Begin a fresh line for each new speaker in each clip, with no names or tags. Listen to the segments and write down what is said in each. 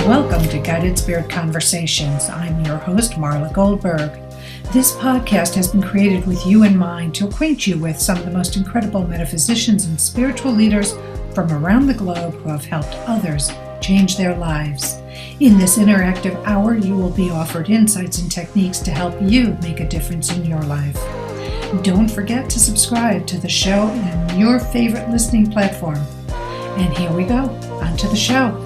Welcome to Guided Spirit Conversations. I'm your host, Marla Goldberrg. This podcast has been created with you in mind to acquaint you with some of the most incredible metaphysicians and spiritual leaders from around the globe who have helped others change their lives. In this interactive hour, you will be offered insights and techniques to help you make a difference in your life. Don't forget to subscribe to the show on your favorite listening platform. And here we go, on to the show.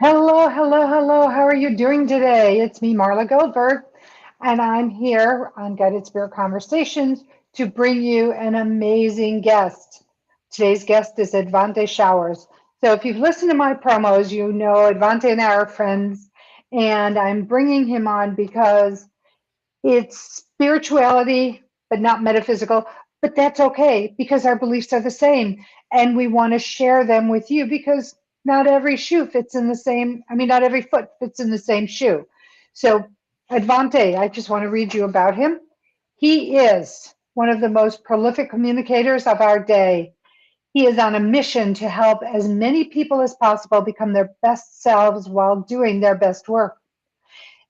Hello. How are you doing today? It's me, Marla Goldberrg, and I'm here on Guided Spirit Conversations to bring you an amazing guest. Today's guest is Edvante Showers. So if you've listened to my promos, you know Edvante and I are friends, and I'm bringing him on because it's spirituality, but not metaphysical, but that's okay because our beliefs are the same, and we want to share them with you because not every foot fits in the same shoe. So Edvante, I just want to read you about him. He is one of the most prolific communicators of our day. He is on a mission to help as many people as possible become their best selves while doing their best work.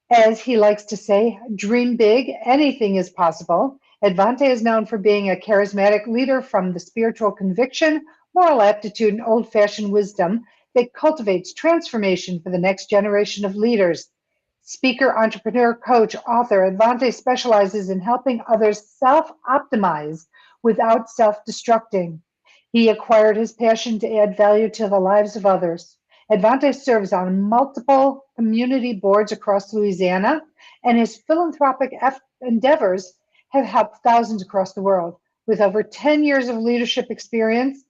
As he likes to say, dream big, anything is possible. Edvante is known for being a charismatic leader from the spiritual conviction, moral aptitude, and old-fashioned wisdom that cultivates transformation for the next generation of leaders. Speaker, entrepreneur, coach, author, Edvante specializes in helping others self-optimize without self-destructing. He acquired his passion to add value to the lives of others. Edvante serves on multiple community boards across Louisiana, and his philanthropic endeavors have helped thousands across the world. With over 10 years of leadership experience,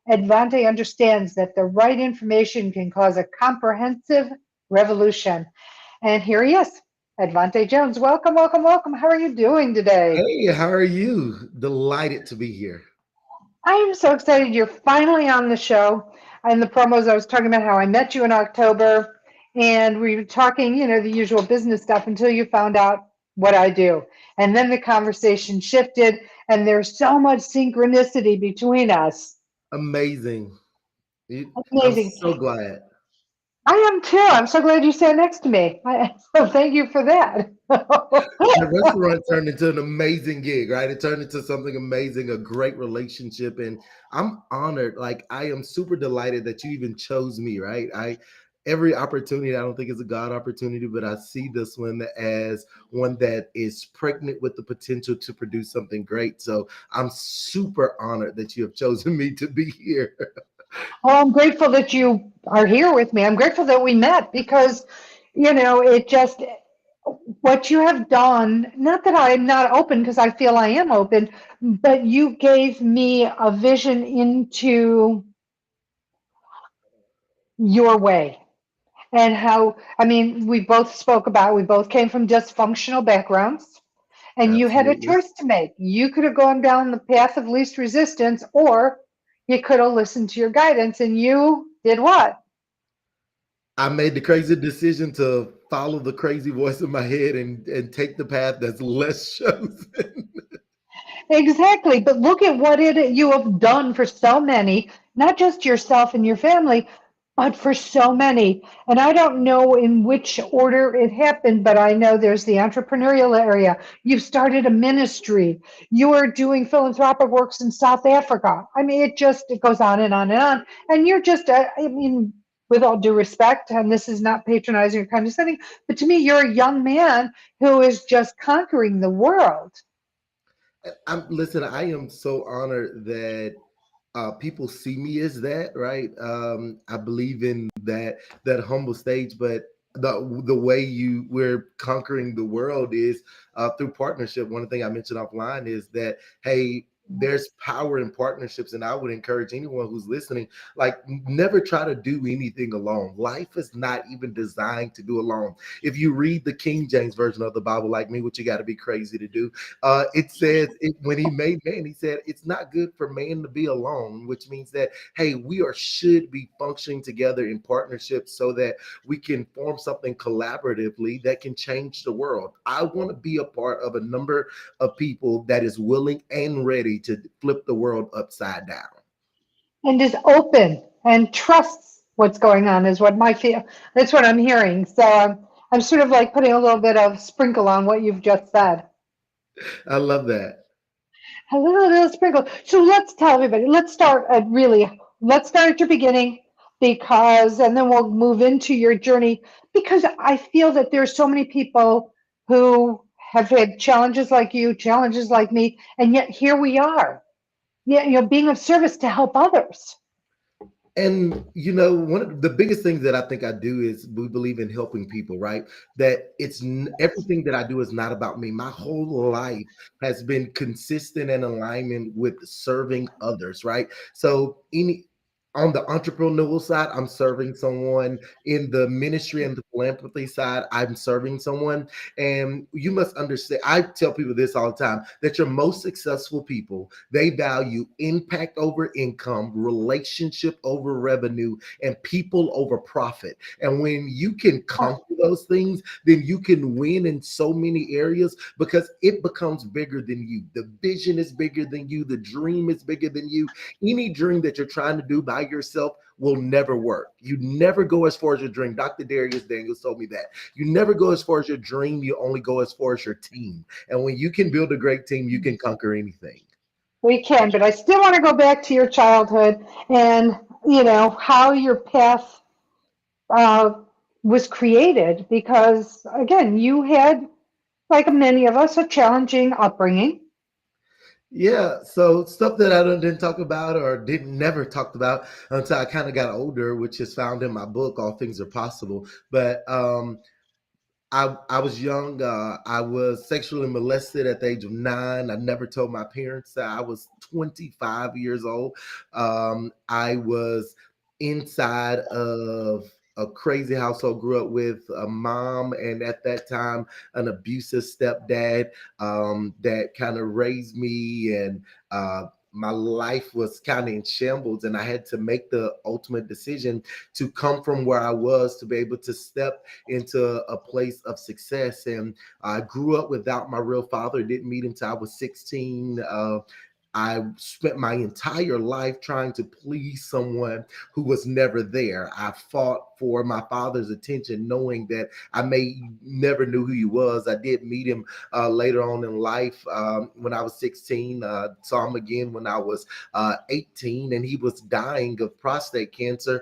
Edvante understands that the right information can cause a comprehensive revolution. And here he is, Edvante Jones. Welcome. How are you doing today?
Hey, how are you? Delighted to be here.
I am so excited you're finally on the show. In the promos, I was talking about how I met you in October, and we were talking, the usual business stuff until you found out what I do. And then the conversation shifted, and there's so much synchronicity between us.
Amazing. I'm
Amazing.
so glad.
I am too. I'm so glad you sat next to me. So thank you for that.
The restaurant turned into an amazing gig, right? It turned into something amazing, a great relationship. And I'm honored. Like, I am super delighted that you even chose me, right? Every opportunity, I don't think is a God opportunity, but I see this one as one that is pregnant with the potential to produce something great. So I'm super honored that you have chosen me to be here.
Well, I'm grateful that you are here with me. I'm grateful that we met because, it just, what you have done, not that I'm not open because I feel I am open, but you gave me a vision into your way and how, we both came from dysfunctional backgrounds and you had a
Absolutely.
choice to make. You could have gone down the path of least resistance or you could have listened to your guidance, and you did what?
I made the crazy decision to follow the crazy voice in my head and take the path that's less chosen.
Exactly. But look at what you have done for so many, not just yourself and your family, but for so many. And I don't know in which order it happened, but I know there's the entrepreneurial area. You've started a ministry. You are doing philanthropic works in South Africa. It goes on and on and on. And you're just, with all due respect, and this is not patronizing or condescending, but to me, you're a young man who is just conquering the world.
Listen, I am so honored that people see me as that, right? I believe in that humble stage, but the way we're conquering the world is through partnership. One thing I mentioned offline is that, hey, there's power in partnerships, and I would encourage anyone who's listening, like, never try to do anything alone. Life is not even designed to do alone. If you read the King James version of the Bible, like me, which you got to be crazy to do, it says when he made man, he said it's not good for man to be alone, which means that, hey, should be functioning together in partnership so that we can form something collaboratively that can change the world. I want to be a part of a number of people that is willing and ready to flip the world upside down.
And is open and trusts. what's going on is what my feel. That's what I'm hearing. So I'm sort of like putting a little bit of sprinkle on what you've just said.
I love that.
A little sprinkle. So let's tell everybody. Let's start at your beginning because, and then we'll move into your journey because I feel that there's so many people who have had challenges like you, challenges like me, and yet here we are. Yeah, being of service to help others.
And one of the biggest things that I think I do is we believe in helping people, right? That everything that I do is not about me. My whole life has been consistent and alignment with serving others, right? So any on the entrepreneurial side, I'm serving someone. In the ministry and the philanthropy side, I'm serving someone. And you must understand, I tell people this all the time, that your most successful people, they value impact over income, relationship over revenue, and people over profit. And when you can conquer those things, then you can win in so many areas because it becomes bigger than you. The vision is bigger than you. The dream is bigger than you. Any dream that you're trying to do by yourself will never work. You never go as far as your dream. Dr. Darius Daniels told me that. You never go as far as your dream. You only go as far as your team. And when you can build a great team, you can conquer anything.
We can, but I still want to go back to your childhood and, how your path uh, was created because, again, you had, like many of us, a challenging upbringing.
Yeah, so stuff that I didn't talk about or didn't never talked about until I kind of got older, which is found in my book, All Things Are Possible. But I was young. I was sexually molested at the age of 9. I never told my parents that I was 25 years old. I was inside of a crazy household, grew up with a mom and at that time an abusive stepdad that kind of raised me, and my life was kind of in shambles, and I had to make the ultimate decision to come from where I was to be able to step into a place of success. And I grew up without my real father, didn't meet him till I was 16. I spent my entire life trying to please someone who was never there. I fought for my father's attention, knowing that I may never knew who he was. I did meet him later on in life when I was 16. Saw him again when I was 18, and he was dying of prostate cancer.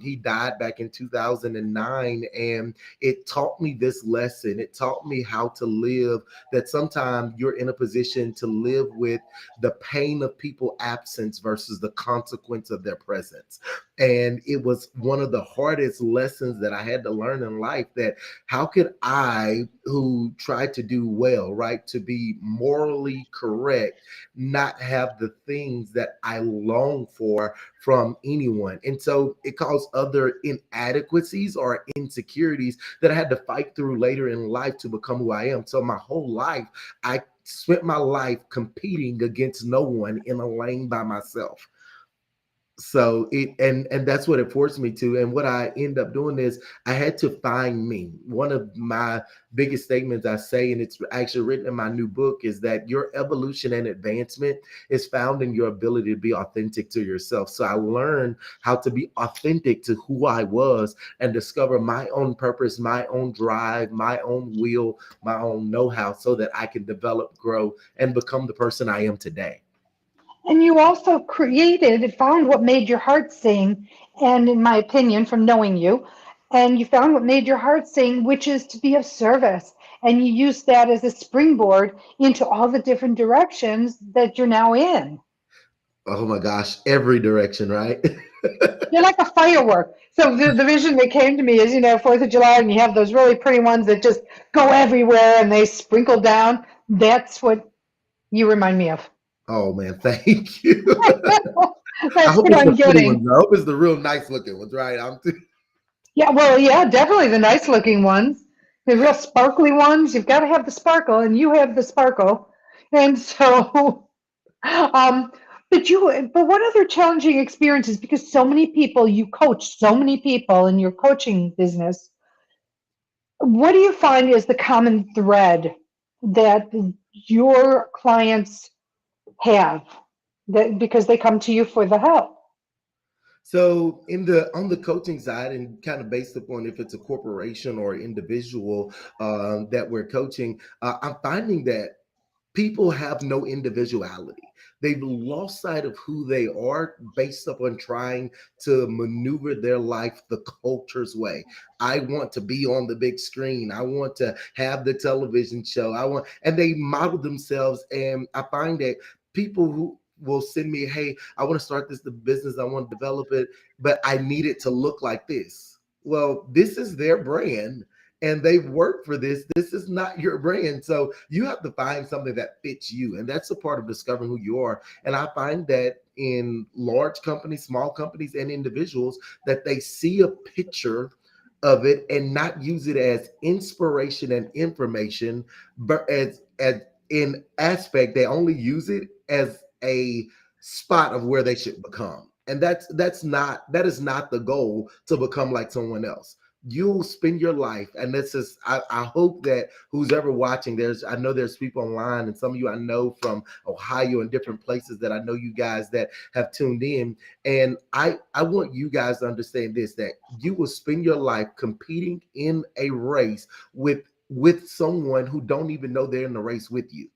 He died back in 2009, and it taught me this lesson. It taught me how to live, that sometimes you're in a position to live with the pain of people absence versus the consequence of their presence. And it was one of the hardest lessons that I had to learn in life, that how could I, who tried to do well, right, to be morally correct, not have the things that I long for from anyone. And so it caused other inadequacies or insecurities that I had to fight through later in life to become who I am. So my whole life, I spent my life competing against no one in a lane by myself. So and that's what it forced me to. And what I end up doing is I had to find me. One of my biggest statements I say, and it's actually written in my new book, is that your evolution and advancement is found in your ability to be authentic to yourself. So I learned how to be authentic to who I was and discover my own purpose, my own drive, my own will, my own know-how, so that I can develop, grow, and become the person I am today.
And you also created and found what made your heart sing. And in my opinion, from knowing you, and you found what made your heart sing, which is to be of service. And you used that as a springboard into all the different directions that you're now in.
Oh my gosh, every direction, right?
You're like a firework. So the vision that came to me is, 4th of July, and you have those really pretty ones that just go everywhere and they sprinkle down. That's what you remind me of.
Oh man, thank you. I
That's
hope
what
it's the
I'm
pretty ones.
getting.
I hope it's the real nice looking ones, right?
Yeah, well, yeah, definitely the nice looking ones. The real sparkly ones, you've got to have the sparkle, and you have the sparkle. And so, um, but what other challenging experiences? Because so many people, you coach so many people in your coaching business. What do you find is the common thread that your clients have that because they come to you for the help?
So in the on the coaching side, and kind of based upon if it's a corporation or individual that we're coaching, I'm finding that people have no individuality. They've lost sight of who they are based upon trying to maneuver their life the culture's way. I want to be on the big screen. I want to have the television show. And they model themselves. And I find that people who will send me, hey, I want to start this the business, I want to develop it, but I need it to look like this. Well, this is their brand and they've worked for this. This is not your brand. So you have to find something that fits you. And that's a part of discovering who you are. And I find that in large companies, small companies, and individuals, that they see a picture of it and not use it as inspiration and information, but as in aspect, they only use it as a spot of where they should become. And that is not the goal, to become like someone else. You'll spend your life, and this is I hope that who's ever watching, I know there's people online, and some of you I know from Ohio and different places that I know you guys that have tuned in. And I want you guys to understand this, that you will spend your life competing in a race with someone who don't even know they're in the race with you.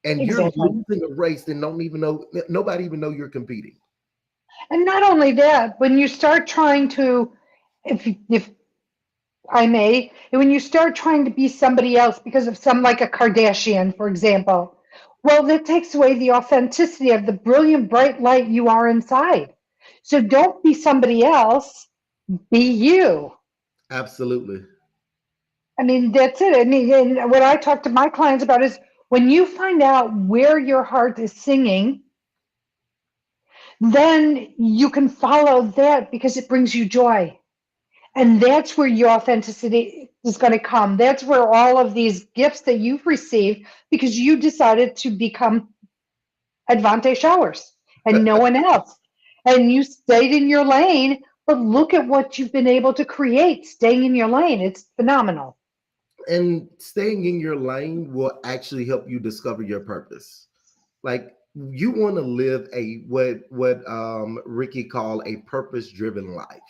And you're
Exactly.
losing a race and don't even know, nobody even know you're competing.
And not only that, when you start trying to, if I may, when you start trying to be somebody else because of some, like a Kardashian, for example, well, that takes away the authenticity of the brilliant, bright light you are inside. So don't be somebody else, be you.
Absolutely.
I mean, that's it. I mean, and what I talk to my clients about is when you find out where your heart is singing, then you can follow that because it brings you joy. And that's where your authenticity is going to come. That's where all of these gifts that you've received because you decided to become Edvante Showers and no one else. And you stayed in your lane, but look at what you've been able to create staying in your lane. It's phenomenal.
And staying in your lane will actually help you discover your purpose. Like, you want to live a what Ricky called a purpose driven life,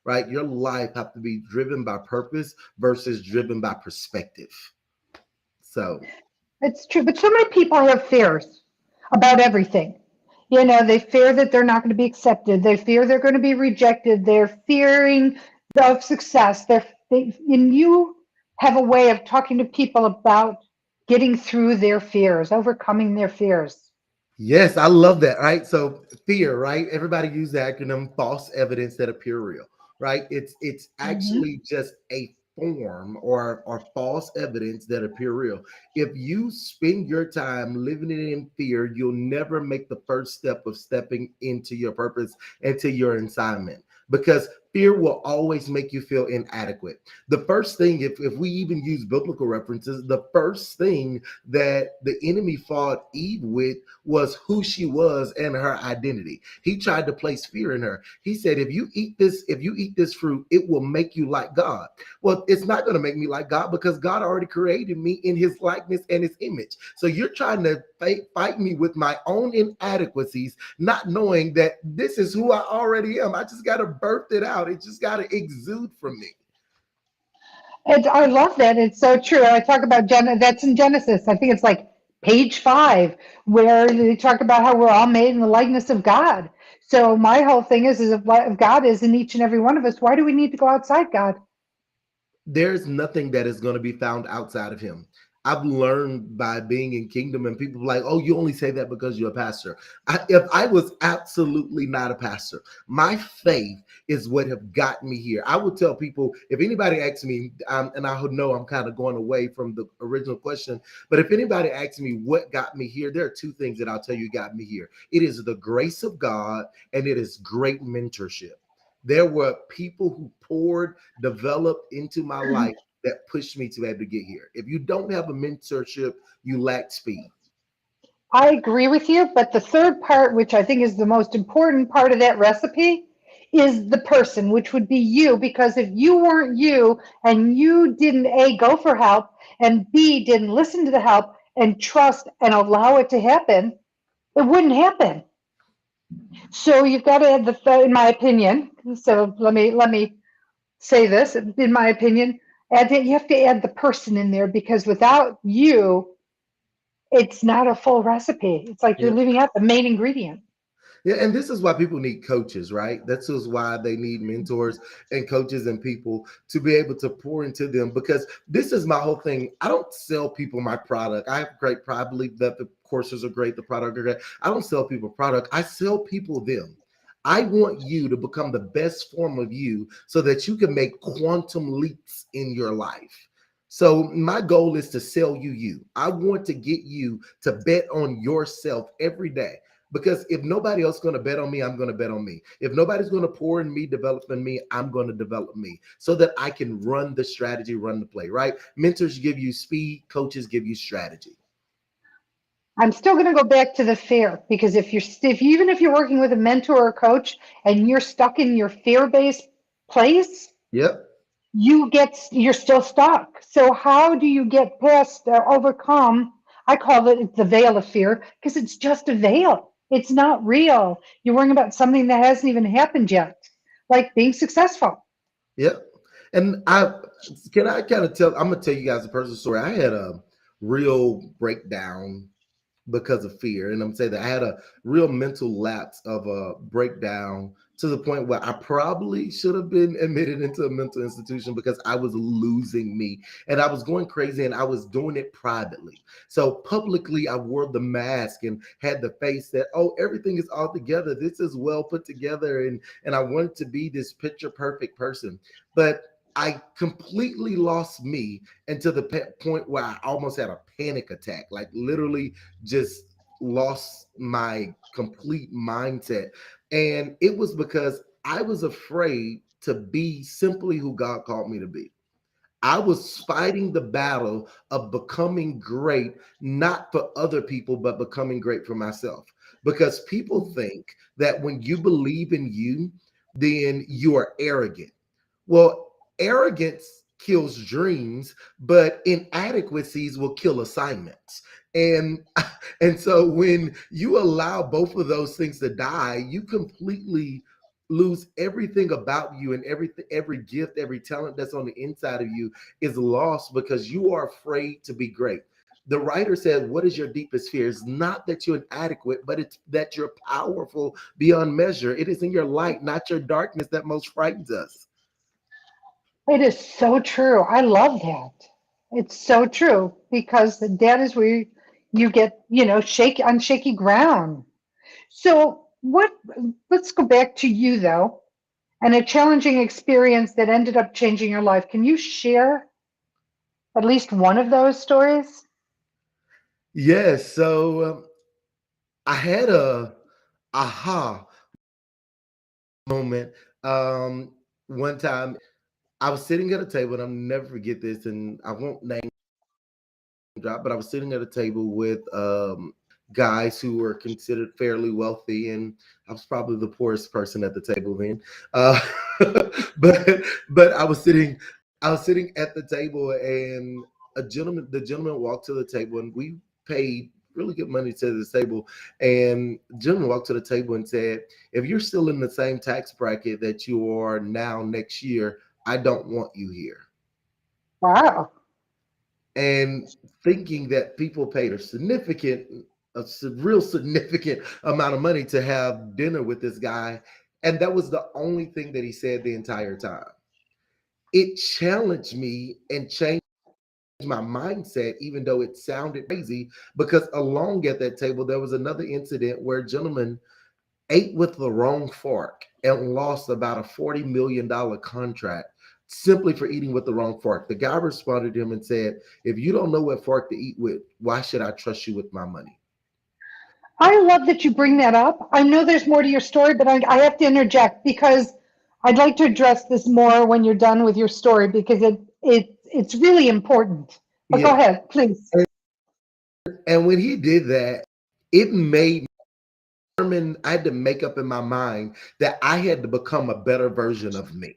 right? Your life have to be driven by purpose versus driven by perspective. So
It's true. But so many people have fears about everything. You know, they fear that they're not going to be accepted. They fear they're going to be rejected. They're fearing of success. And you have a way of talking to people about getting through their fears, overcoming their fears.
yes, I love that. Right. So fear, right? Everybody use the acronym false evidence that appear real, right? It's
Mhm.
actually just a form or false evidence that appear real. If you spend your time living in fear, you'll never make the first step of stepping into your purpose, into your assignment. Because fear will always make you feel inadequate. The first thing, if we even use biblical references, the first thing that the enemy fought Eve with was who she was and her identity. He tried to place fear in her. He said, if you eat this fruit, it will make you like God. Well, it's not going to make me like God because God already created me in his likeness and his image. So you're trying to fight me with my own inadequacies, not knowing that this is who I already am. I just got to birth it out. It just got to exude from me.
And I love that. It's so true. I talk about that's in Genesis. I think it's like page 5, where they talk about how we're all made in the likeness of God. So my whole thing is if God is in each and every one of us, why do we need to go outside God?
There's nothing that is going to be found outside of him. I've learned by being in kingdom, and people are like, oh, you only say that because you're a pastor. If I was absolutely not a pastor, my faith is what have gotten me here. I would tell people, if anybody asks me, and I know I'm kind of going away from the original question, but if anybody asks me what got me here, there are two things that I'll tell you got me here. It is the grace of God, and it is great mentorship. There were people who poured, developed into my life that pushed me to be able to get here. If you don't have a mentorship, you lack speed.
I agree with you, but the third part, which I think is the most important part of that recipe, is the person, which would be you. Because if you weren't you and you didn't A, go for help, and B, didn't listen to the help and trust and allow it to happen, it wouldn't happen. So you've got to add in my opinion. So let me say this. In my opinion, you have to add the person in there because without you, it's not a full recipe. It's like you're
Yeah.
leaving out the main ingredient.
Yeah, and this is why people need coaches, right? This is why they need mentors and coaches and people to be able to pour into them, because this is my whole thing. I don't sell people my product. I have great pride, I believe that the courses are great, the product are great. I don't sell people product. I sell people them. I want you to become the best form of you so that you can make quantum leaps in your life. So my goal is to sell you you. I want to get you to bet on yourself every day. Because if nobody else is going to bet on me, I'm going to bet on me. If nobody's going to pour in me, develop in me, I'm going to develop me so that I can run the strategy, run the play, right? Mentors give you speed, coaches give you strategy.
I'm still going to go back to the fear because even if you're working with a mentor or coach and you're stuck in your fear-based place,
Yep.
you're still stuck. So how do you get past or overcome? I call it the veil of fear because it's just a veil. It's not real. You're worrying about something that hasn't even happened yet, like being successful.
Yep. And I kind of tell, I'm going to tell you guys a personal story. I had a real breakdown because of fear. And I'm saying that I had a real mental lapse of a breakdown to the point where I probably should have been admitted into a mental institution because I was losing me and I was going crazy and I was doing it privately. So publicly, I wore the mask and had the face that, oh, everything is all together. This is well put together. And I wanted to be this picture perfect person. But I completely lost me and to the point where I almost had a panic attack, like literally just lost my complete mindset. And it was because I was afraid to be simply who God called me to be. I was fighting the battle of becoming great, not for other people, but becoming great for myself. Because people think that when you believe in you, then you are arrogant. Well, arrogance kills dreams, but inadequacies will kill assignments. And and so when you allow both of those things to die, you completely lose everything about you, and every gift, every talent that's on the inside of you is lost because you are afraid to be great. The writer said, what is your deepest fear? It's not that you're inadequate, but it's that you're powerful beyond measure. It is in your light, not your darkness, that most frightens us.
It is so true. I love that. It's so true because that is where you get, shake on shaky ground. So let's go back to you though, and a challenging experience that ended up changing your life. Can you share at least one of those stories?
Yes. So I had a aha moment. One time I was sitting at a table, and I'll never forget this, and I won't name drop, but I was sitting at a table with guys who were considered fairly wealthy, and I was probably the poorest person at the table then. Uh, but I was sitting at the table, and the gentleman walked to the table, and we paid really good money to this table. And the gentleman walked to the table and said, "If you're still in the same tax bracket that you are now next year, I don't want you here."
Wow.
And thinking that people paid real significant amount of money to have dinner with this guy, and that was the only thing that he said the entire time. It challenged me and changed my mindset, even though it sounded crazy, because along at that table there was another incident where a gentleman ate with the wrong fork and lost about a $40 million contract simply for eating with the wrong fork. The guy responded to him and said, "If you don't know what fork to eat with, why should I trust you with my money?"
I love that you bring that up. I know there's more to your story, but I have to interject because I'd like to address this more when you're done with your story because it's really important. But go
Yeah.
ahead, please.
And when he did that, it made I had to make up in my mind that I had to become a better version of me.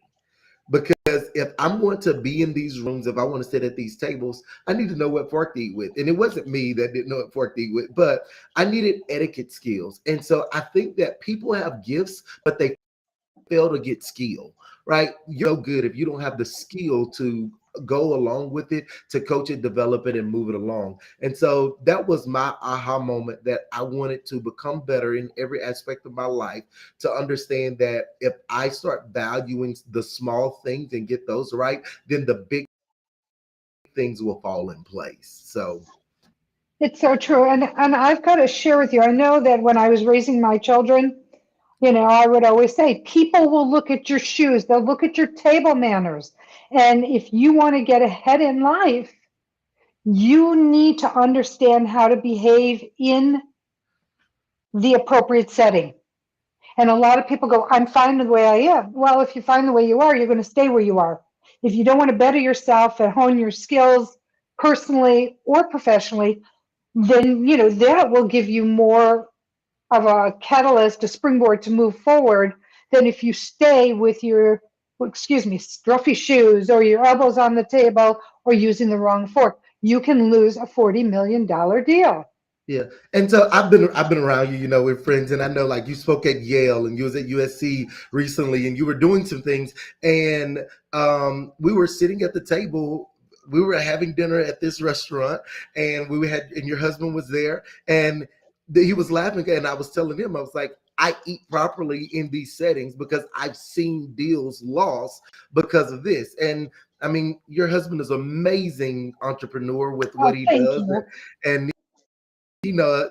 Because if I'm going to be in these rooms, if I want to sit at these tables, I need to know what fork to eat with. And it wasn't me that didn't know what fork to eat with, but I needed etiquette skills. And so I think that people have gifts, but they fail to get skill, right? You're no good if you don't have the skill to go along with it, to coach it, develop it, and move it along. And so that was my aha moment, that I wanted to become better in every aspect of my life, to understand that if I start valuing the small things and get those right, then the big things will fall in place. So
It's so true. And I've got to share with you, I know that when I was raising my children, I would always say, people will look at your shoes, they'll look at your table manners. And if you want to get ahead in life, you need to understand how to behave in the appropriate setting. And a lot of people go, I'm fine the way I am. Well, if you find the way you are, you're going to stay where you are. If you don't want to better yourself and hone your skills personally or professionally, then that will give you more of a catalyst, a springboard to move forward than if you stay with your, excuse me, scruffy shoes or your elbows on the table or using the wrong fork. You can lose a $40 million deal.
yeah, and so I've been around you, with friends, and I know like you spoke at Yale and you was at USC recently, and you were doing some things, and we were sitting at the table. We were having dinner at this restaurant, and and your husband was there, and he was laughing, and I was telling him, I was like, I eat properly in these settings because I've seen deals lost because of this. And I mean, your husband is an amazing entrepreneur with what
Oh,
he
thank
does,
you.
and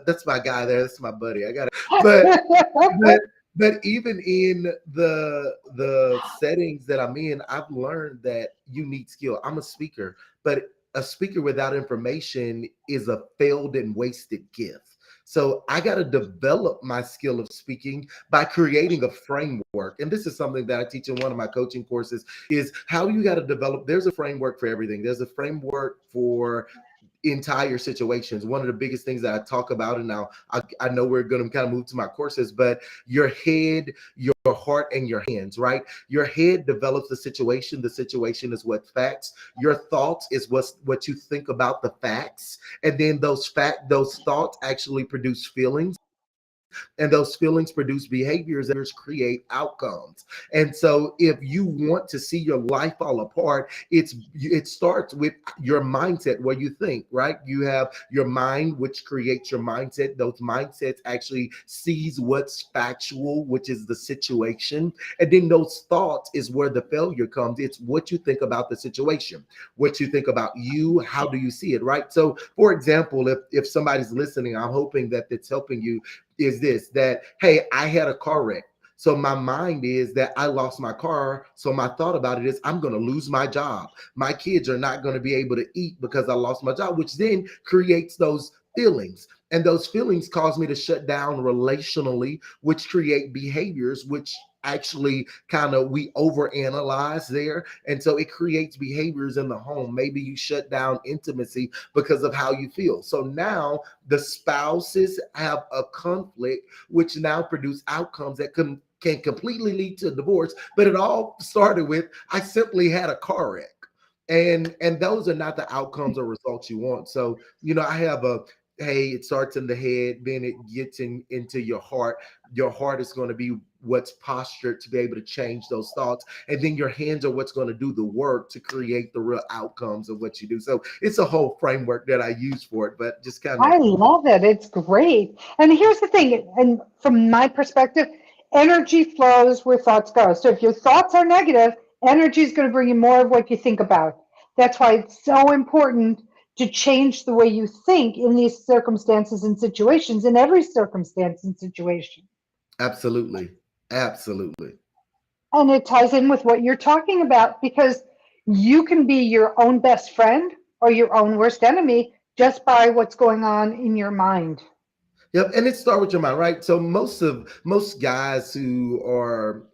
that's my guy there. That's my buddy. I got it. But but even in the settings that I'm in, I've learned that you need skill. I'm a speaker, but a speaker without information is a failed and wasted gift. So I got to develop my skill of speaking by creating a framework. And this is something that I teach in one of my coaching courses, is how you got to develop. There's a framework for everything. There's a framework for entire situations. One of the biggest things that I talk about, and now I know we're going to kind of move to my courses, but your head, your heart, and your hands, right? Your head develops the situation. The situation is what facts. Your thoughts is what you think about the facts, and then those thoughts actually produce feelings, and those feelings produce behaviors that create outcomes. And so if you want to see your life fall apart, it starts with your mindset, where you think, right? You have your mind, which creates your mindset. Those mindsets actually sees what's factual, which is the situation, and then those thoughts is where the failure comes. It's what you think about the situation, what you think about you, how do you see it, right? So for example, if somebody's listening, I'm hoping that it's helping you, is this, that, hey, I had a car wreck. So my mind is that I lost my car. So my thought about it is I'm going to lose my job. My kids are not going to be able to eat because I lost my job, which then creates those feelings. And those feelings cause me to shut down relationally, which create behaviors, which actually kind of we overanalyze there. And so it creates behaviors in the home. Maybe you shut down intimacy because of how you feel. So now the spouses have a conflict, which now produce outcomes that can completely lead to divorce. But it all started with, I simply had a car wreck. And those are not the outcomes or results you want. So, I have a, hey, it starts in the head, then it gets into your heart. Your heart is going to be what's postured to be able to change those thoughts, and then your hands are what's going to do the work to create the real outcomes of what you do. So it's a whole framework that I use for it, but just kind of.
I love it. It's great. And here's the thing, and from my perspective, energy flows where thoughts go. So if your thoughts are negative, energy is going to bring you more of what you think about. That's why it's so important to change the way you think in these circumstances and situations, in every circumstance and situation.
Absolutely. Absolutely.
And it ties in with what you're talking about because you can be your own best friend or your own worst enemy just by what's going on in your mind.
Yep, and it starts with your mind, right? So most guys who are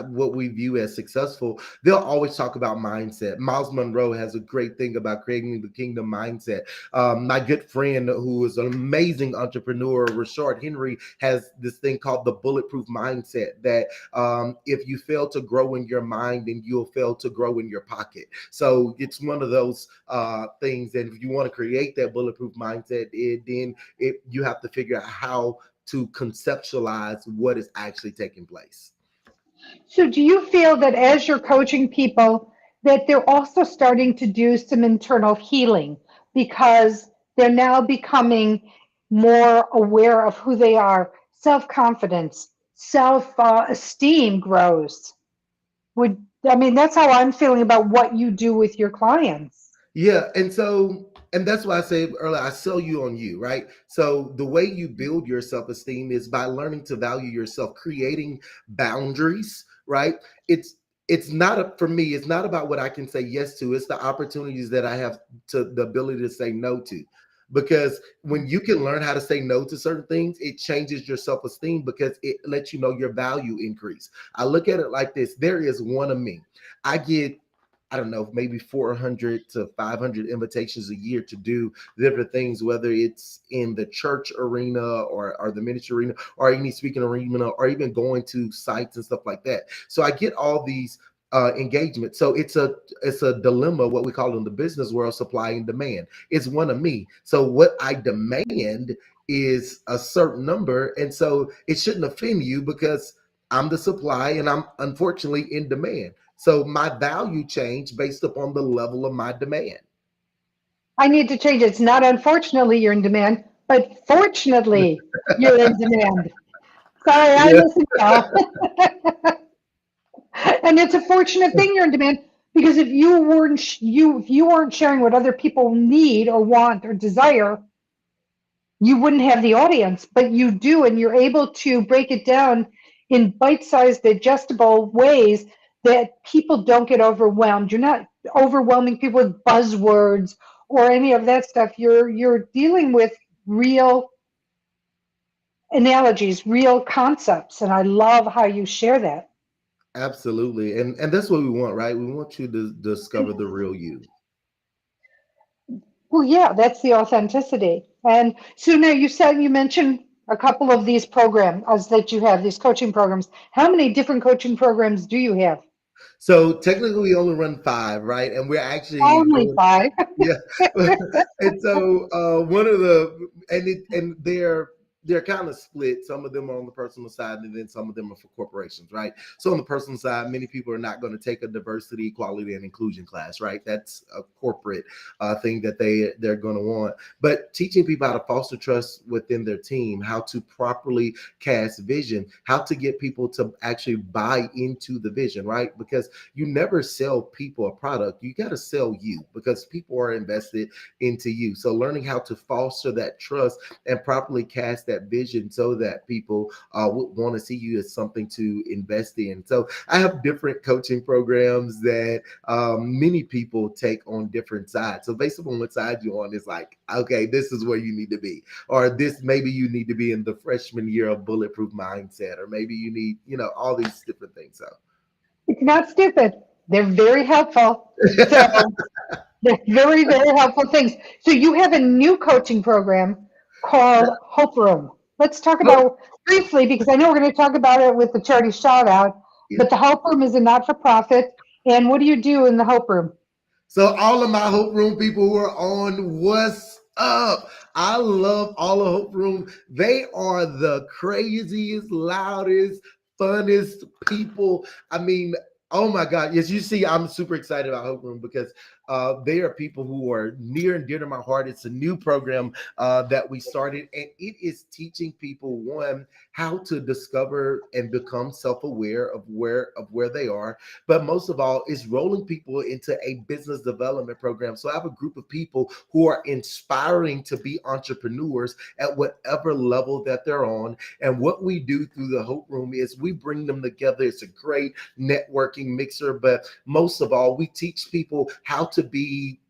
what we view as successful, they'll always talk about mindset. Miles Monroe has a great thing about creating the kingdom mindset. My good friend, who is an amazing entrepreneur, Rashard Henry, has this thing called the bulletproof mindset, that if you fail to grow in your mind, then you'll fail to grow in your pocket. So it's one of those things that if you want to create that bulletproof mindset, you have to figure out how to conceptualize what is actually taking place.
So do you feel that as you're coaching people, that they're also starting to do some internal healing because they're now becoming more aware of who they are, self-confidence, self-esteem grows? Would I mean that's how I'm feeling about what you do with your clients.
Yeah, and that's why I said earlier, I sell you on you, right? So the way you build your self-esteem is by learning to value yourself, creating boundaries, right? It's not for me, it's not about what I can say yes to, it's the opportunities that I have, to the ability to say no to. Because when you can learn how to say no to certain things, it changes your self-esteem because it lets you know your value increase. I look at it like this: there is one of me. I get, I don't know, maybe 400 to 500 invitations a year to do different things, whether it's in the church arena or the ministry arena or any speaking arena or even going to sites and stuff like that. So I get all these engagement. So it's a dilemma, what we call in the business world, supply and demand. It's one of me. So what I demand is a certain number, and so it shouldn't offend you because I'm the supply and I'm unfortunately in demand. So my value changed based upon the level of my demand.
I need to change it. It's not unfortunately you're in demand, but fortunately you're in demand. Sorry, I
Yeah,
listen now. And it's a fortunate thing you're in demand because if you weren't if you weren't sharing what other people need or want or desire, you wouldn't have the audience, but you do, and you're able to break it down in bite-sized, digestible ways that people don't get overwhelmed. You're not overwhelming people with buzzwords or any of that stuff. You're dealing with real analogies, real concepts, and I love how you share that.
absolutely. And that's what we want, right? We want you to discover the real you.
Well, yeah, that's the authenticity. And so now you said you mentioned a couple of these programs that you have, these coaching programs. How many different coaching programs do you have?
So technically we only run five, right? And we're actually
Only
going,
five.
yeah. And so one of the and they're kind of split. Some of them are on the personal side, and then some of them are for corporations, right? So on the personal side, many people are not going to take a diversity, equality, and inclusion class, right? That's a corporate thing that they're going to want. But teaching people how to foster trust within their team, how to properly cast vision, how to get people to actually buy into the vision, right? Because you never sell people a product. You got to sell you because people are invested into you. So learning how to foster that trust and properly cast that vision so that people would want to see you as something to invest in. So I have different coaching programs that many people take on different sides. So based upon what side you're on, it's like, okay, this is where you need to be. Or this, maybe you need to be in the freshman year of bulletproof mindset, or maybe you need, all these different things. So
It's not stupid. They're very helpful. So they're very, very helpful things. So you have a new coaching program called Hope Room. Let's talk about briefly, because I know we're going to talk about it with the charity shout out,
yeah.
but the Hope Room is a not for profit. And what do you do in the Hope Room?
So all of my Hope Room people who are on, what's up? I love all of Hope Room. They are the craziest, loudest, funnest people. I mean, oh my God. Yes, you see, I'm super excited about Hope Room because they are people who are near and dear to my heart. It's a new program that we started, and it is teaching people, one, how to discover and become self-aware of where they are, but most of all is rolling people into a business development program. So I have a group of people who are inspiring to be entrepreneurs at whatever level that they're on. And what we do through the Hope Room is we bring them together. It's a great networking mixer, but most of all, we teach people how to be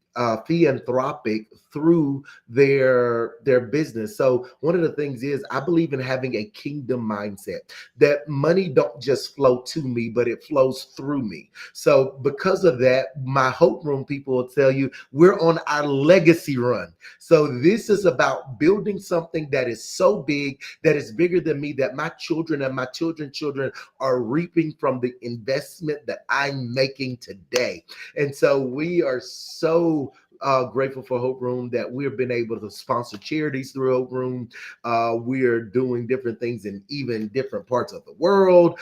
philanthropic through their business. So one of the things is I believe in having a kingdom mindset, that money don't just flow to me, but it flows through me. So because of that, my Hope Room people will tell you we're on our legacy run. So this is about building something that is so big, that is bigger than me, that my children and my children's children are reaping from the investment that I'm making today. And so we are so grateful for Hope Room that we've been able to sponsor charities through Hope Room. We are doing different things in even different parts of the world.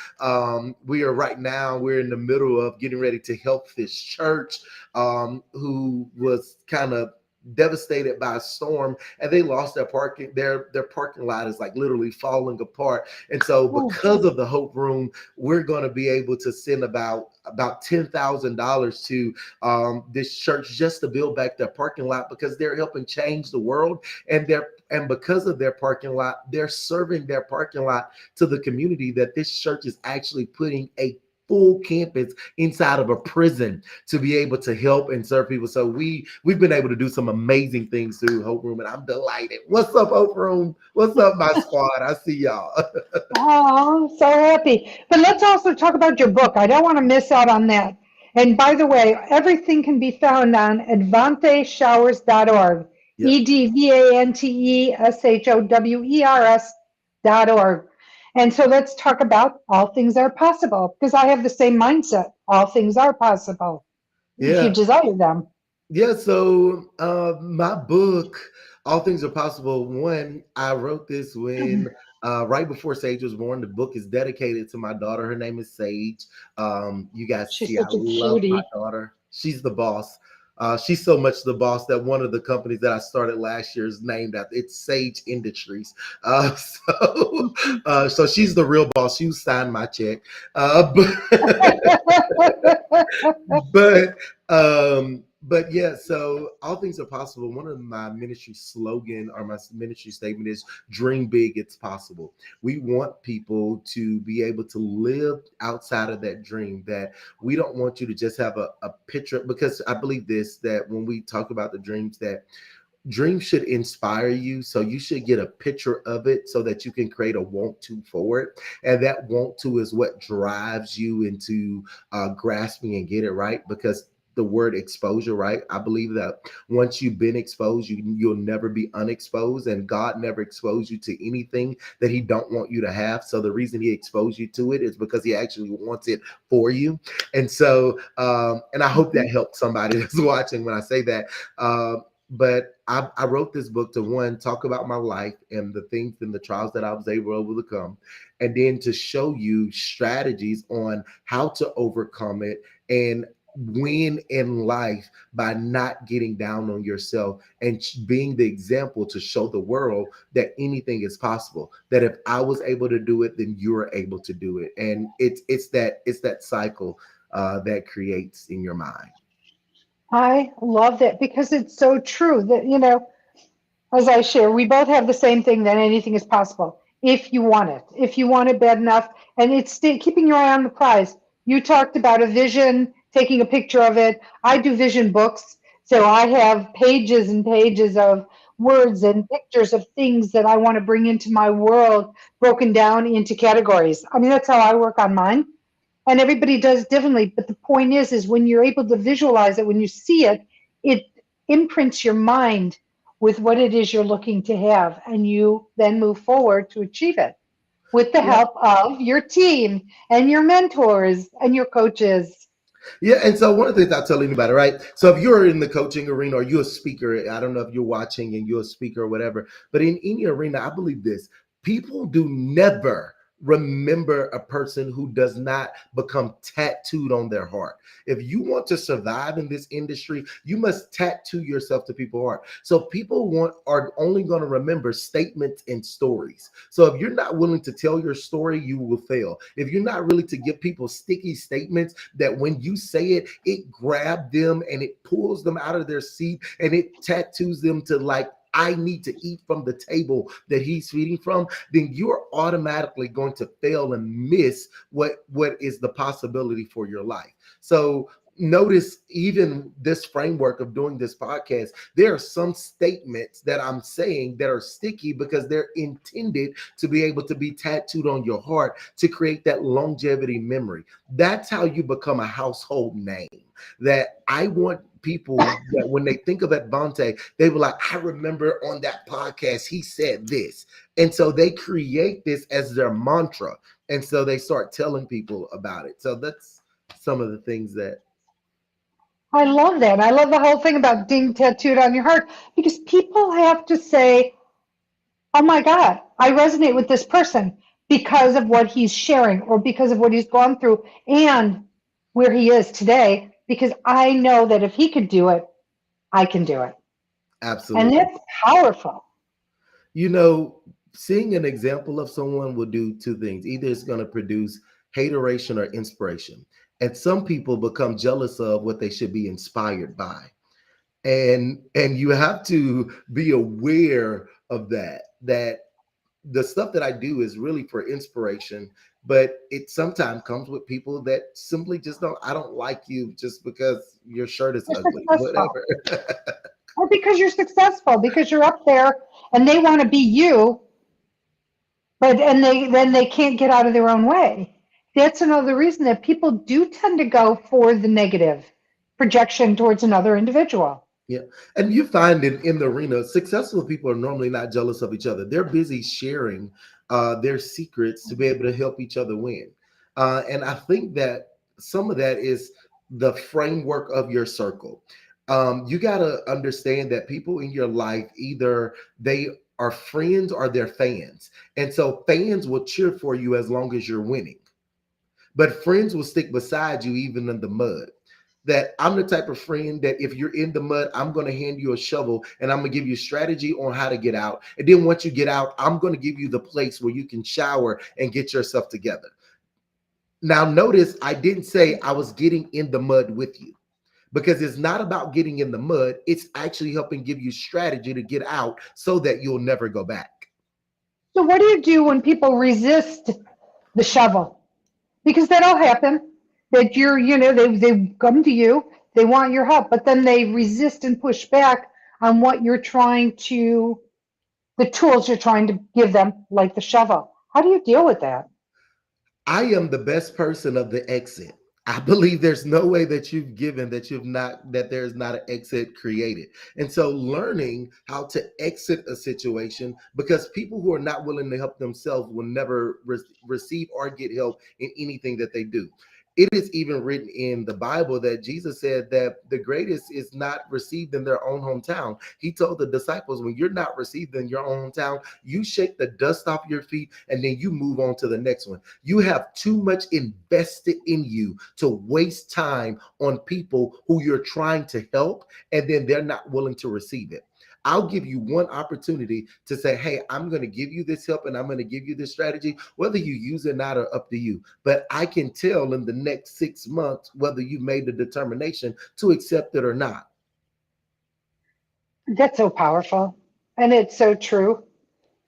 We are right now, we're in the middle of getting ready to help this church who was kind of devastated by a storm, and they lost their parking lot is like literally falling apart. And so because of the Hope Room, we're going to be able to send about $10,000 to this church just to build back their parking lot, because they're helping change the world. And because of their parking lot, they're serving their parking lot to the community, that this church is actually putting a full campus inside of a prison to be able to help and serve people. So we've been able to do some amazing things through Hope Room, and I'm delighted. What's up, Hope Room? What's up, my squad? I see y'all.
Oh, I'm so happy. But let's also talk about your book. I don't want to miss out on that. And by the way, everything can be found on advanteshowers.org,
Yep.
EDVANTESHOWERS.org. And so let's talk about all things are possible, because I have the same mindset. All things are possible if you
Yeah.
desire them.
Yeah, so my book, All Things Are Possible. One, I wrote this when right before Sage was born. The book is dedicated to my daughter. Her name is Sage. You guys
She's
see, I
such a
love my
cutie.
daughter. She's the boss. She's so much the boss that one of the companies that I started last year is named after. It's Sage Industries. So she's the real boss. She signed my check. But but yeah, so all things are possible. One of my ministry slogan or my ministry statement is dream big, it's possible. We want people to be able to live outside of that dream, that we don't want you to just have a picture, because I believe this, that when we talk about the dreams, that dreams should inspire you. So you should get a picture of it so that you can create a want to for it. And that want to is what drives you into grasping and get it right. Because the word exposure, right? I believe that once you've been exposed, you'll never be unexposed, and God never exposed you to anything that He don't want you to have. So the reason He exposed you to it is because He actually wants it for you. And so, and I hope that helps somebody that's watching when I say that. But I wrote this book to, one, talk about my life and the things and the trials that I was able to overcome, and then to show you strategies on how to overcome it and win in life by not getting down on yourself and being the example to show the world that anything is possible. That if I was able to do it, then you're able to do it. And it's that cycle that creates in your mind.
I love that because it's so true that, as I share, we both have the same thing, that anything is possible if you want it, if you want it bad enough. And it's keeping your eye on the prize. You talked about a vision, taking a picture of it. I do vision books. So I have pages and pages of words and pictures of things that I want to bring into my world, broken down into categories. I mean, that's how I work on mine, and everybody does differently. But the point is when you're able to visualize it, when you see it, it imprints your mind with what it is you're looking to have, and you then move forward to achieve it with the
Yeah.
help of your team and your mentors and your coaches.
Yeah, and so one of the things I tell anybody, right? So if you're in the coaching arena or you're a speaker, I don't know if you're watching and you're a speaker or whatever, but in any arena, I believe this: people do never remember a person who does not become tattooed on their heart. If you want to survive in this industry, you must tattoo yourself to people's heart. So people are only going to remember statements and stories. So if you're not willing to tell your story, you will fail. If you're not really to give people sticky statements that when you say it, it grabs them and it pulls them out of their seat and it tattoos them to, like, I need to eat from the table that he's feeding from, then you're automatically going to fail and miss what is the possibility for your life. So notice even this framework of doing this podcast, there are some statements that I'm saying that are sticky because they're intended to be able to be tattooed on your heart to create that longevity memory. That's how you become a household name. That I want people that when they think of Edvante, they were like, I remember on that podcast, he said this. And so they create this as their mantra. And so they start telling people about it. So that's some of the things that.
I love that. I love the whole thing about being tattooed on your heart because people have to say, oh my God, I resonate with this person because of what he's sharing or because of what he's gone through and where he is today. Because I know that if he could do it, I can do it. And
Absolutely.
that's powerful.
You know, seeing an example of someone will do two things. Either it's going to produce hateration or inspiration. And some people become jealous of what they should be inspired by. And you have to be aware of that the stuff that I do is really for inspiration, but it sometimes comes with people that simply just don't. I don't like you just because your shirt is
You're
ugly,
successful.
whatever.
Or because you're successful, because you're up there and they want to be you, but and they can't get out of their own way. That's another reason that people do tend to go for the negative projection towards another individual.
Yeah. And you find in the arena, successful people are normally not jealous of each other. They're busy sharing their secrets to be able to help each other win. And I think that some of that is the framework of your circle. You got to understand that people in your life, either they are friends or they're fans. And so fans will cheer for you as long as you're winning. But friends will stick beside you even in the mud. That I'm the type of friend that if you're in the mud, I'm going to hand you a shovel and I'm going to give you strategy on how to get out. And then once you get out, I'm going to give you the place where you can shower and get yourself together. Now, notice I didn't say I was getting in the mud with you because it's not about getting in the mud. It's actually helping give you strategy to get out so that you'll never go back.
So what do you do when people resist the shovel? Because that'll happen. That they come to you, they want your help, but then they resist and push back on what you're trying to, the tools you're trying to give them, like the shovel. How do you deal with that?
I am the best person of the exit. I believe there's no way that you've given that you've not that there's not an exit created. And so learning how to exit a situation because people who are not willing to help themselves will never receive or get help in anything that they do. It is even written in the Bible that Jesus said that the greatest is not received in their own hometown. He told the disciples, when you're not received in your own hometown, you shake the dust off your feet and then you move on to the next one. You have too much invested in you to waste time on people who you're trying to help and then they're not willing to receive it. I'll give you one opportunity to say, hey, I'm going to give you this help and I'm going to give you this strategy. Whether you use it or not are up to you. But I can tell in the next 6 months whether you made the determination to accept it or not.
That's so powerful, and it's so true.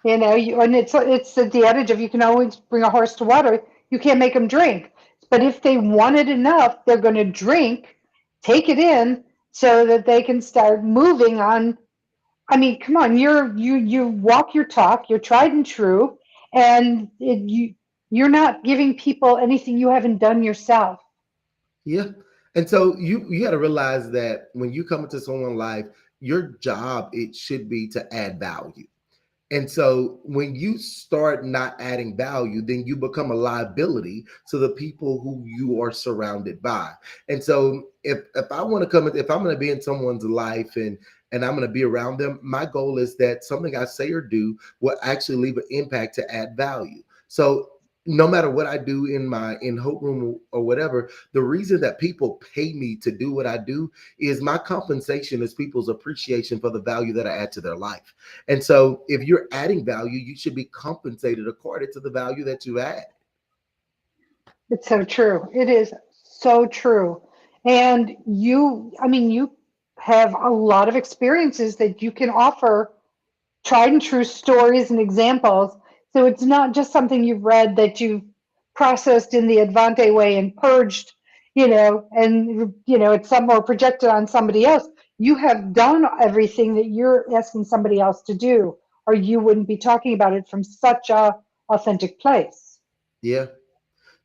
And it's the adage of you can always bring a horse to water. You can't make them drink, but if they want it enough, they're going to drink, take it in, so that they can start moving on. I mean, come on, you walk your talk, you're tried and true, and you're not giving people anything you haven't done yourself.
Yeah. And so you got to realize that when you come into someone's life, your job, it should be to add value. And so when you start not adding value, then you become a liability to the people who you are surrounded by. And so if I want to come, if I'm going to be in someone's life and I'm going to be around them, my goal is that something I say or do will actually leave an impact to add value. So no matter what I do in Hope Room or whatever, the reason that people pay me to do what I do is my compensation is people's appreciation for the value that I add to their life. And so if you're adding value, you should be compensated according to the value that you add.
It's so true. It is so true. And I mean, you have a lot of experiences that you can offer, tried and true stories and examples. So it's not just something you've read that you've processed in the Edvante way and purged and it's some more projected on somebody else. You have done everything that you're asking somebody else to do, or you wouldn't be talking about it from such a authentic place.
Yeah.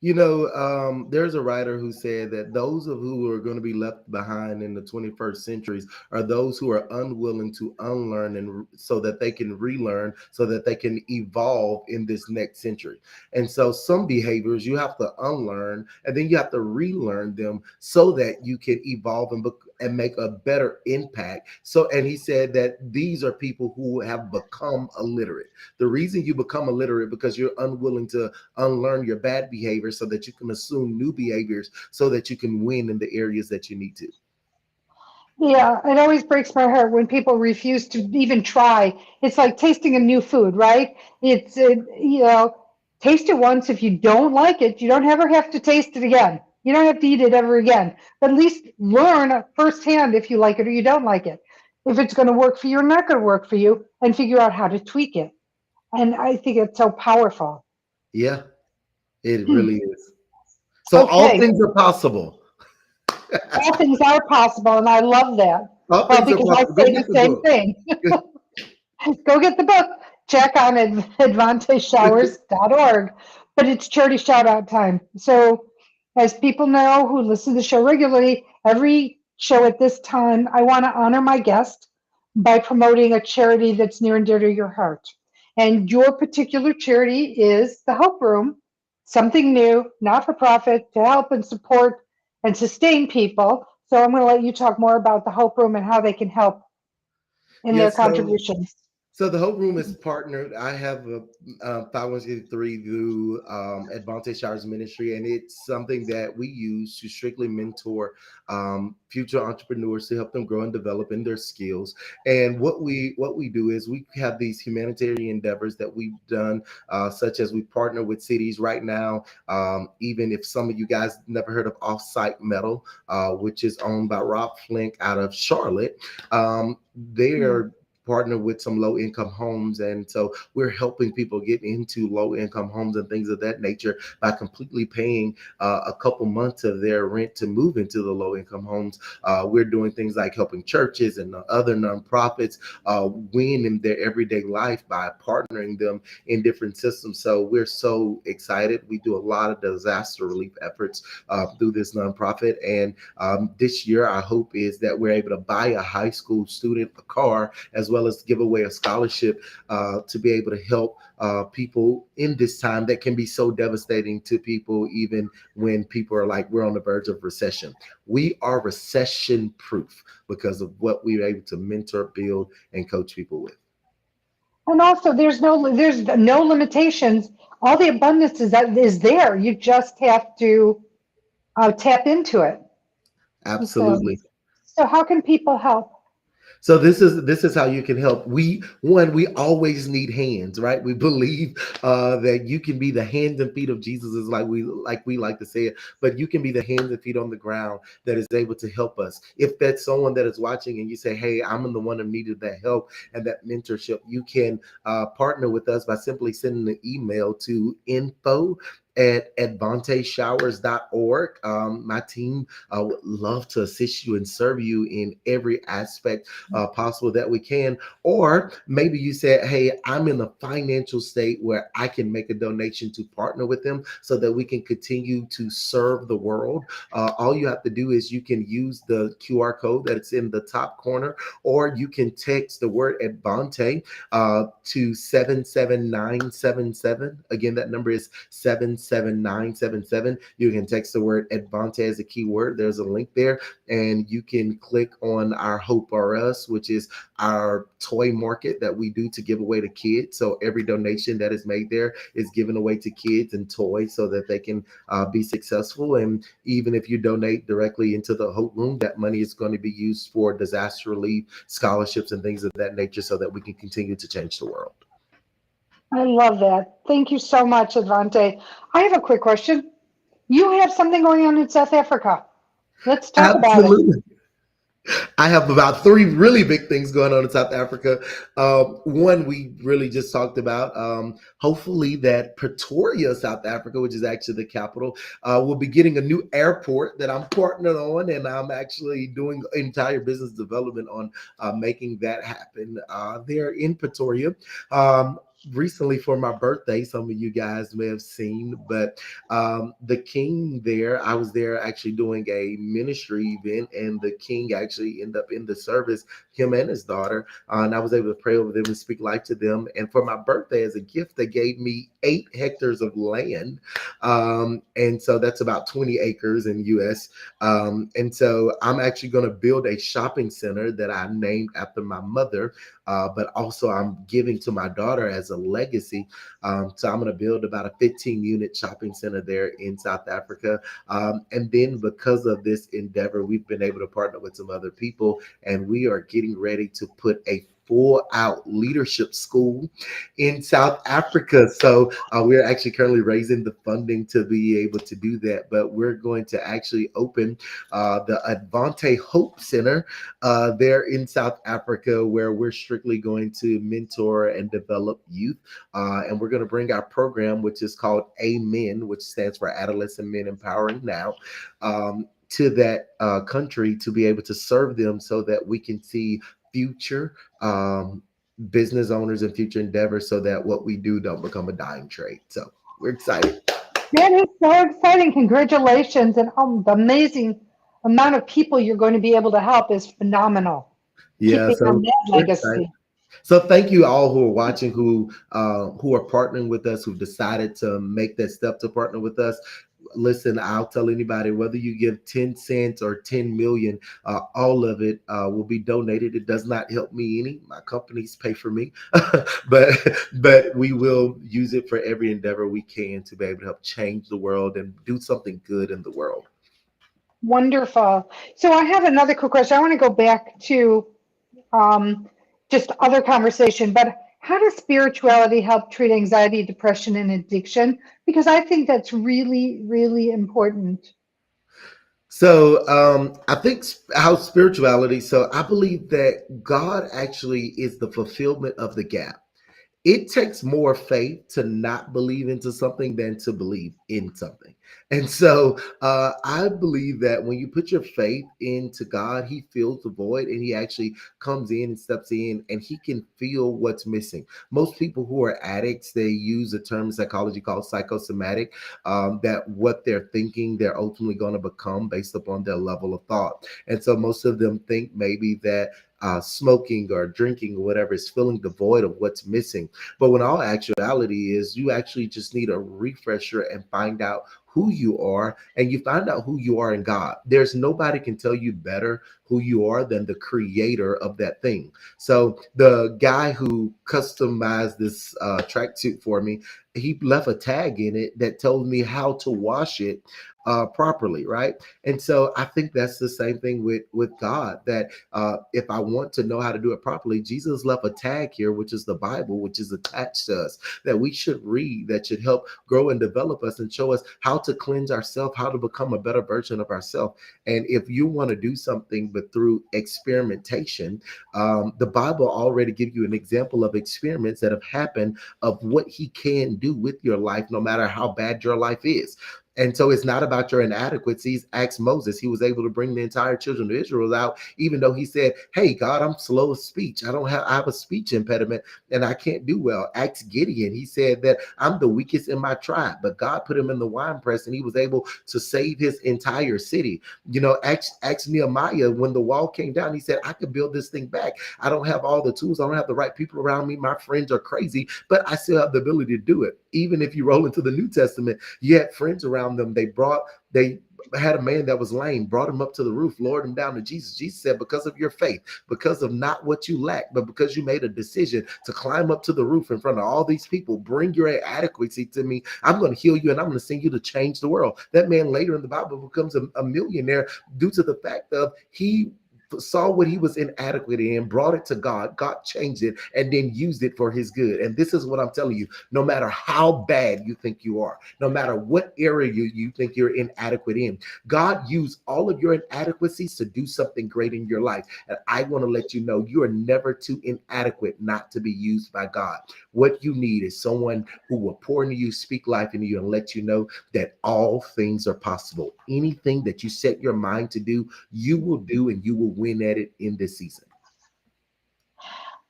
There's a writer who said that those of who are going to be left behind in the 21st centuries are those who are unwilling to unlearn and so that they can relearn, so that they can evolve in this next century. And so some behaviors you have to unlearn and then you have to relearn them so that you can evolve and make a better impact. So, and he said that these are people who have become illiterate. The reason you become illiterate because you're unwilling to unlearn your bad behaviors so that you can assume new behaviors so that you can win in the areas that you need to.
Yeah, it always breaks my heart when people refuse to even try. It's like tasting a new food, right? Taste it once. If you don't like it, you don't ever have to taste it again. You don't have to eat it ever again. But at least learn firsthand if you like it or you don't like it. If it's going to work for you or not going to work for you, and figure out how to tweak it. And I think it's so powerful.
Yeah, it really is. So all
Okay,
things are possible.
all things are possible, and I love that.
All
Well,
things are
because I
possible. Go
say
get
the
the
same
book.
thing. Go get the book. Check on AdvanteShowers.org. But it's charity shout out time. So, as people know who listen to the show regularly, every show at this time, I want to honor my guest by promoting a charity that's near and dear to your heart. And your particular charity is the Hope Room, something new, not for profit, to help and support and sustain people. So, I'm going to let you talk more about the Hope Room and how they can help in their
Yes.
contributions.
So the Hope Room is partnered. I have a 501c3 through Edvante Showers Ministry, and it's something that we use to strictly mentor future entrepreneurs to help them grow and develop in their skills. And what we do is we have these humanitarian endeavors that we've done, such as we partner with cities right now. Even if some of you guys never heard of Offsite Metal, which is owned by Rob Flink out of Charlotte,
Hmm.
they're partner with some low income homes. And so we're helping people get into low income homes and things of that nature by completely paying a couple months of their rent to move into the low income homes. We're doing things like helping churches and other nonprofits win in their everyday life by partnering them in different systems. So we're so excited. We do a lot of disaster relief efforts through this nonprofit. And this year, our hope is that we're able to buy a high school student a car as well as give away a scholarship to be able to help people in this time that can be so devastating to people, even when people are like, we're on the verge of recession. We are recession proof because of what we were able to mentor, build, and coach people with.
And also, there's no limitations. All the abundance is there. You just have to tap into it. So,
Absolutely.
so how can people help?
So this is how you can help. We always need hands, right? We believe that you can be the hands and feet of Jesus, is like we like to say it, but you can be the hands and feet on the ground that is able to help us. If that's someone that is watching and you say, "Hey, I'm the one who needed that help and that mentorship," you can partner with us by simply sending an email to info @advanteshowers.org. My team would love to assist you and serve you in every aspect possible that we can. Or maybe you said, hey, I'm in a financial state where I can make a donation to partner with them so that we can continue to serve the world. All you have to do is you can use the QR code that's in the top corner, or you can text the word Edvante to 77977. Again, that number is 77977. You can text the word Edvante as a keyword. There's a link there, and you can click on our Hope R Us, which is our toy market that we do to give away to kids. So every donation that is made there is given away to kids and toys so that they can be successful. And even if you donate directly into the Hope Room, that money is going to be used for disaster relief, scholarships, and things of that nature so that we can continue to change the world.
I love that. Thank you so much, Advante. I have a quick question. You have something going on in South Africa. Let's talk about it.
Absolutely. I have about three really big things going on in South Africa. One we really just talked about. Hopefully, that Pretoria, South Africa, which is actually the capital, will be getting a new airport that I'm partnered on, and I'm actually doing entire business development on making that happen. There in Pretoria. Recently for my birthday, some of you guys may have seen, but the king there, I was there actually doing a ministry event, and the king actually ended up in the service, him and his daughter, and I was able to pray over them and speak life to them. And for my birthday, as a gift, they gave me 8 hectares of land, and so that's about 20 acres in US. And so I'm actually going to build a shopping center that I named after my mother, but also I'm giving to my daughter as a legacy. So I'm going to build about a 15 unit shopping center there in South Africa. And then because of this endeavor, we've been able to partner with some other people, and we are getting ready to put a full out leadership school in South Africa. So we're actually currently raising the funding to be able to do that. But we're going to actually open the Edvante Hope Center there in South Africa, where we're strictly going to mentor and develop youth. And we're going to bring our program, which is called Amen, which stands for Adolescent Men Empowering Now. To that country to be able to serve them so that we can see future business owners and future endeavors so that what we do don't become a dying trade. So we're excited.
That is so exciting. Congratulations. And the amazing amount of people you're going to be able to help is phenomenal.
Yeah,
Keeping on
so
that
we're excited.
legacy.
So thank you all who are watching, who are partnering with us, who've decided to make that step to partner with us. Listen, I'll tell anybody, whether you give 10 cents or 10 million, all of it will be donated. It does not help me any. My companies pay for me, but we will use it for every endeavor we can to be able to help change the world and do something good in the world.
Wonderful. So I have another quick question. I want to go back to um, just other conversation, but how does spirituality help treat anxiety, depression, and addiction? Because I think that's really, really important.
So I think how spirituality. So I believe that God actually is the fulfillment of the gap. It takes more faith to not believe into something than to believe in something. And so I believe that when you put your faith into God, He fills the void and He actually comes in and steps in and He can feel what's missing. Most people who are addicts, they use a term in psychology called psychosomatic, that what they're thinking, they're ultimately going to become based upon their level of thought. And so most of them think maybe that smoking or drinking or whatever is filling the void of what's missing. But when all actuality is, you actually just need a refresher and find out who you are, and you find out who you are in God. There's nobody can tell you better who you are than the creator of that thing. So the guy who customized this tracksuit for me, he left a tag in it that told me how to wash it properly, right? And so I think that's the same thing with God, that if I want to know how to do it properly, Jesus left a tag here, which is the Bible, which is attached to us, that we should read, that should help grow and develop us and show us how to cleanse ourselves, how to become a better version of ourselves. And if you want to do something, but through experimentation, the Bible already gives you an example of experiments that have happened of what He can do with your life, no matter how bad your life is. And so it's not about your inadequacies. Ask Moses. He was able to bring the entire children of Israel out, even though he said, "Hey, God, I'm slow of speech. I have a speech impediment and I can't do well." Ask Gideon. He said that I'm the weakest in my tribe, but God put him in the wine press and he was able to save his entire city. Ask Nehemiah. When the wall came down, he said, "I could build this thing back. I don't have all the tools. I don't have the right people around me. My friends are crazy, but I still have the ability to do it." Even if you roll into the New Testament, you had friends around them. They had a man that was lame, brought him up to the roof, lowered him down to Jesus. Jesus said, "Because of your faith, because of not what you lack, but because you made a decision to climb up to the roof in front of all these people, bring your inadequacy to me. I'm going to heal you and I'm going to send you to change the world." That man later in the Bible becomes a millionaire due to the fact of he saw what he was inadequate in, brought it to God. God changed it and then used it for his good. And this is what I'm telling you: no matter how bad you think you are, no matter what area you think you're inadequate in, God used all of your inadequacies to do something great in your life. And I want to let you know you are never too inadequate not to be used by God. What you need is someone who will pour into you, speak life into you, and let you know that all things are possible. Anything that you set your mind to do, you will do, and you will win at it in this season.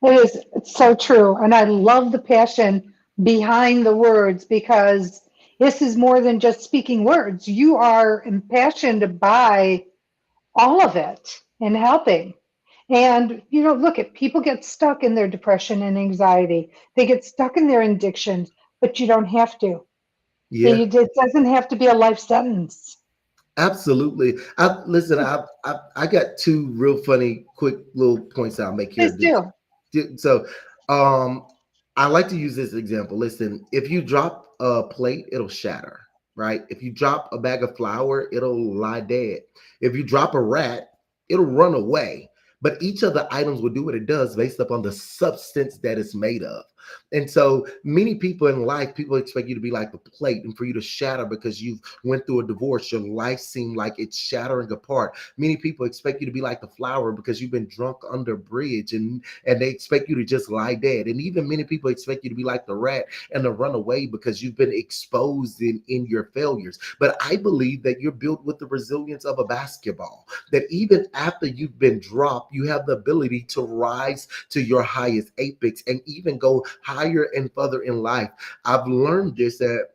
It is, it's so true. And I love the passion behind the words because this is more than just speaking words. You are impassioned by all of it and helping. And, look at people get stuck in their depression and anxiety. They get stuck in their addictions, but you don't have to.
Yeah,
It doesn't have to be a life sentence.
absolutely. Listen. I got two real funny, quick little points I'll make here.
Please do.
So, um, I like to use this example. Listen, if you drop a plate, it'll shatter, right? If you drop a bag of flour, it'll lie dead. If you drop a rat, it'll run away. But each of the items will do what it does based upon the substance that it's made of. And so many people in life, people expect you to be like the plate and for you to shatter because you've went through a divorce. Your life seemed like it's shattering apart. Many people expect you to be like the flower because you've been drunk under a bridge and they expect you to just lie dead. And even many people expect you to be like the rat and to run away because you've been exposed in your failures. But I believe that you're built with the resilience of a basketball, that even after you've been dropped, you have the ability to rise to your highest apex and even go higher and further in life. I've learned this that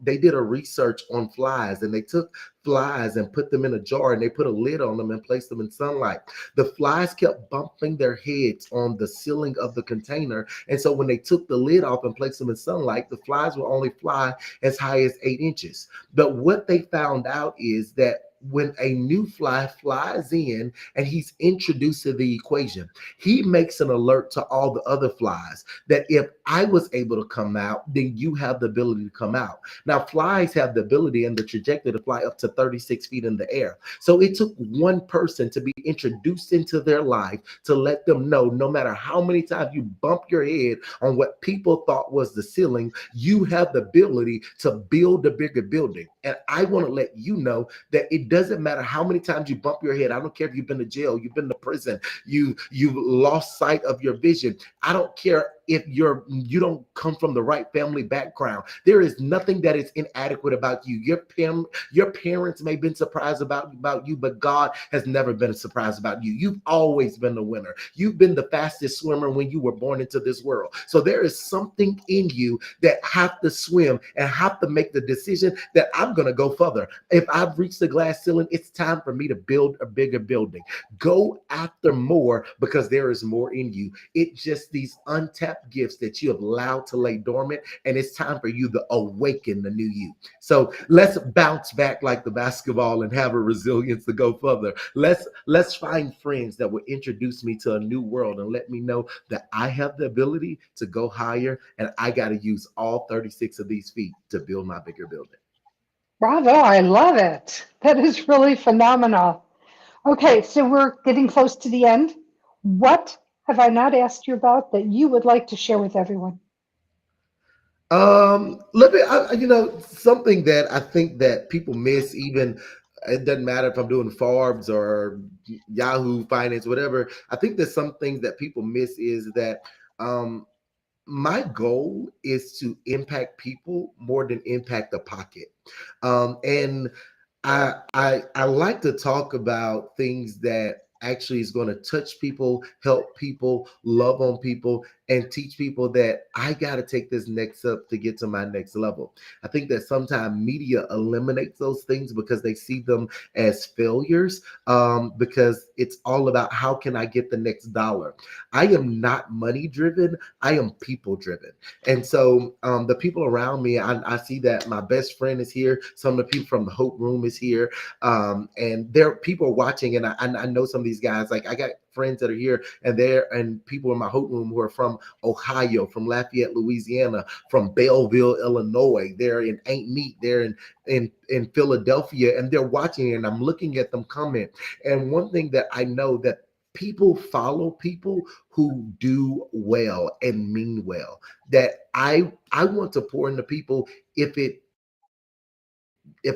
they did a research on flies, and they took flies and put them in a jar and they put a lid on them and placed them in sunlight. The flies kept bumping their heads on the ceiling of the container. And so when they took the lid off and placed them in sunlight, the flies will only fly as high as 8 inches. But what they found out is that when a new fly flies in and he's introduced to the equation, he makes an alert to all the other flies that if I was able to come out, then you have the ability to come out. Now, flies have the ability and the trajectory to fly up to 36 feet in the air. So it took one person to be introduced into their life to let them know no matter how many times you bump your head on what people thought was the ceiling, you have the ability to build a bigger building. And I want to let you know that it doesn't matter how many times you bump your head. I don't care if you've been to jail, you've been to prison, you've lost sight of your vision. I don't care if you don't come from the right family background. There is nothing that is inadequate about you. Your parents may have been surprised about you, but God has never been surprised about you. You've always been the winner. You've been the fastest swimmer when you were born into this world. So there is something in you that have to swim and have to make the decision that I'm going to go further. If I've reached the glass ceiling, it's time for me to build a bigger building. Go after more because there is more in you. It's just these untapped gifts that you have allowed to lay dormant, and it's time for you to awaken the new you. So let's bounce back like the basketball and have a resilience to go further. Let's find friends that will introduce me to a new world and let me know that I have the ability to go higher, and I got to use all 36 of these feet to build my bigger building.
Bravo. I love it. That is really phenomenal. Okay, so we're getting close to the end. What have I not asked you about that you would like to share with everyone?
Let me, something that I think that people miss, even it doesn't matter if I'm doing Forbes or Yahoo Finance, whatever. I think there's some things that people miss is that um, my goal is to impact people more than impact the pocket. And I like to talk about things that actually is going to touch people, help people, love on people, and teach people that I got to take this next up to get to my next level. I think that sometimes media eliminates those things because they see them as failures, because it's all about how can I get the next dollar. I am not money driven. I am people driven. And so the people around me, I see that my best friend is here. Some of the people from the Hope Room is here. And there are people watching, and I know some of these guys, like I got friends that are here, and people in my hope room who are from Ohio, from Lafayette, Louisiana, from Belleville, Illinois. They're in Ain't Meat. They're in Philadelphia, and they're watching, and I'm looking at them comment. And one thing that I know that people follow people who do well and mean well. That I want to pour into people if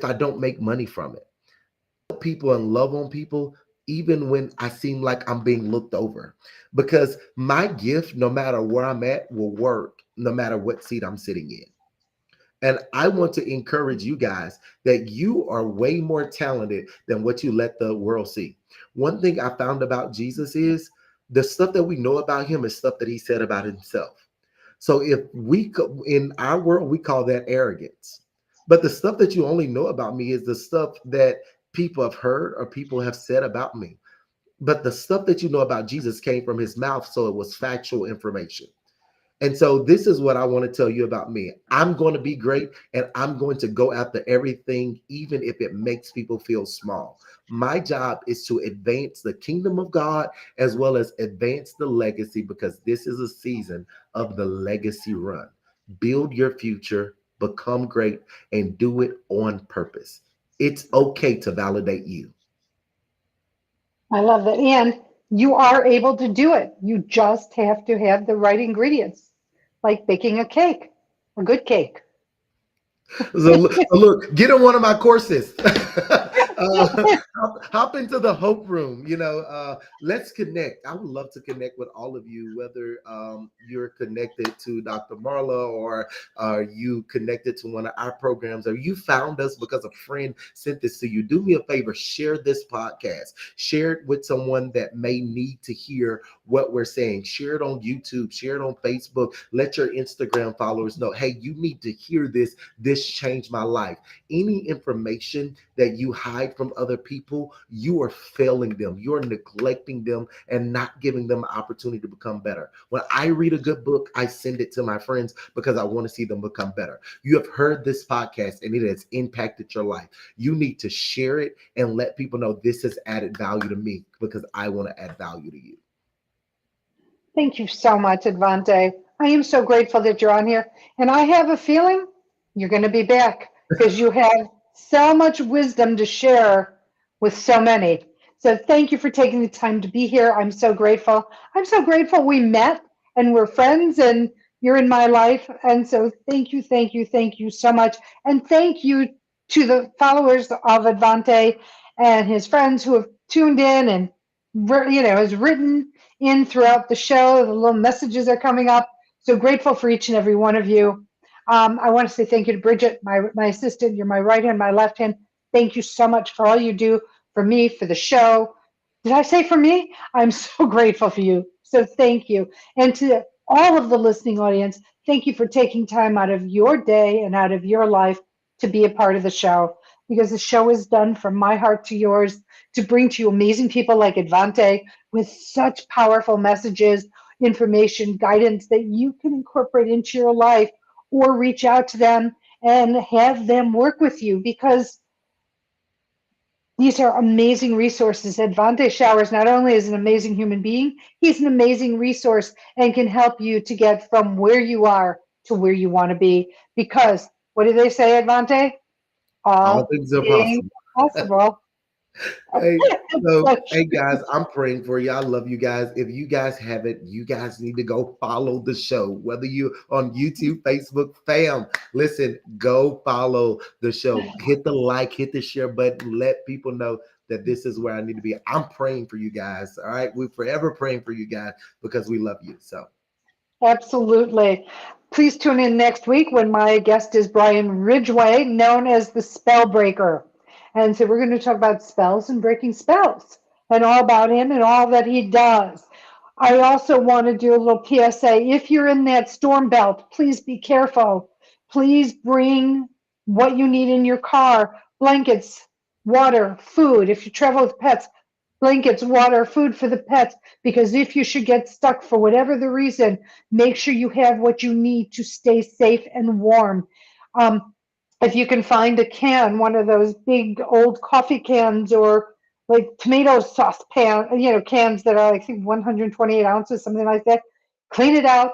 I don't make money from it. People and love on people even when I seem like I'm being looked over, because my gift, no matter where I'm at, will work no matter what seat I'm sitting in. And I want to encourage you guys that you are way more talented than what you let the world see. One thing I found about Jesus is the stuff that we know about him is stuff that he said about himself. So if in our world, we call that arrogance. But the stuff that you only know about me is the stuff that people have heard or people have said about me. But the stuff that you know about Jesus came from his mouth, so it was factual information. And so this is what I want to tell you about me. I'm going to be great, and I'm going to go after everything, even if it makes people feel small. My job is to advance the kingdom of God as well as advance the legacy, because this is a season of the legacy run. Build your future, become great, and do it on purpose. It's okay to validate you.
I love that. And you are able to do it. You just have to have the right ingredients, like baking a cake, a good cake.
So look, get in one of my courses. Hop into the hope room. Let's connect. I would love to connect with all of you, whether you're connected to Dr. Marla, or are you connected to one of our programs, or you found us because a friend sent this to you. Do me a favor, share this podcast. Share it with someone that may need to hear what we're saying. Share it on YouTube. Share it on Facebook. Let your Instagram followers know, hey, you need to hear this. This changed my life. Any information that you hide from other people, you are failing them. You're neglecting them and not giving them an opportunity to become better. When I read a good book, I send it to my friends because I want to see them become better. You have heard this podcast and it has impacted your life. You need to share it and let people know this has added value to me, because I want to add value to you.
Thank you so much, Edvante. I am so grateful that you're on here. And I have a feeling you're going to be back because you have so much wisdom to share with so many. So thank you for taking the time to be here. I'm so grateful. I'm so grateful we met and we're friends and you're in my life. And so thank you, thank you, thank you so much. And thank you to the followers of Edvante and his friends who have tuned in and has written in throughout the show. The little messages are coming up. So grateful for each and every one of you. I want to say thank you to Bridget, my assistant. You're my right hand, my left hand. Thank you so much for all you do for me, for the show. Did I say for me? I'm so grateful for you. So thank you. And to all of the listening audience, thank you for taking time out of your day and out of your life to be a part of the show, because the show is done from my heart to yours to bring to you amazing people like Edvante with such powerful messages, information, guidance that you can incorporate into your life, or reach out to them and have them work with you, because these are amazing resources. Edvante Showers not only is an amazing human being, he's an amazing resource and can help you to get from where you are to where you want to be. Because what do they say, Edvante?
All
All
things are
things
possible.
are possible.
Hey, so hey guys, I'm praying for you. I love you guys. If you guys haven't, you guys need to go follow the show. Whether you on YouTube, Facebook, fam, listen, go follow the show. Hit the like, hit the share button. Let people know that this is where I need to be. I'm praying for you guys. All right, we're forever praying for you guys because we love you. So
Absolutely. Please tune in next week when my guest is Brian Ridgway, known as the Spell Breaker. And so we're going to talk about spells and breaking spells and all about him and all that he does. I also want to do a little PSA. If you're in that storm belt, please be careful. Please bring what you need in your car: blankets, water, food. If you travel with pets, blankets, water, food for the pets, because if you should get stuck for whatever the reason, make sure you have what you need to stay safe and warm. If you can find a can, one of those big old coffee cans or like tomato sauce cans that are, I think, 128 ounces, something like that. Clean it out,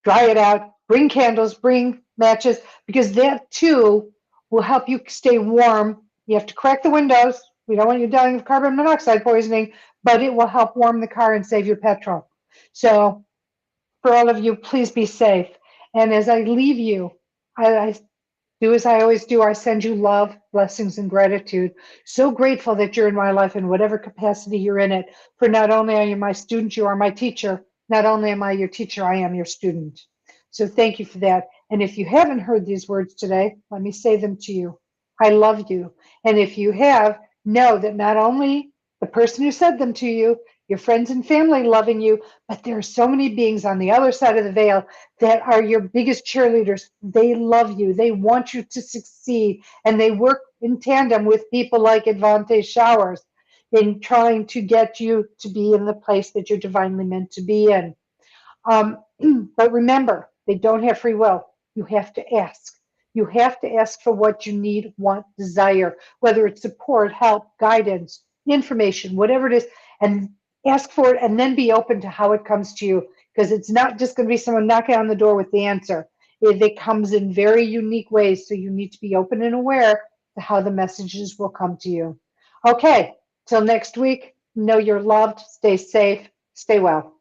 dry it out, bring candles, bring matches, because that too will help you stay warm. You have to crack the windows. We don't want you dying of carbon monoxide poisoning, but it will help warm the car and save your petrol. So for all of you, please be safe. And as I leave you, I do as I always do. I send you love, blessings, and gratitude. So grateful that you're in my life in whatever capacity you're in it. For not only are you my student, you are my teacher. Not only am I your teacher, I am your student. So thank you for that. And if you haven't heard these words today, let me say them to you. I love you. And if you have, know that not only the person who said them to you, your friends and family loving you, but there are so many beings on the other side of the veil that are your biggest cheerleaders. They love you. They want you to succeed. And they work in tandem with people like Edvante Showers in trying to get you to be in the place that you're divinely meant to be in. Um, but remember, they don't have free will. You have to ask. You have to ask for what you need, want, desire, whether it's support, help, guidance, information, whatever it is, and ask for it and then be open to how it comes to you, because it's not just going to be someone knocking on the door with the answer. It comes in very unique ways, so you need to be open and aware to how the messages will come to you. Okay, till next week, know you're loved, stay safe, stay well.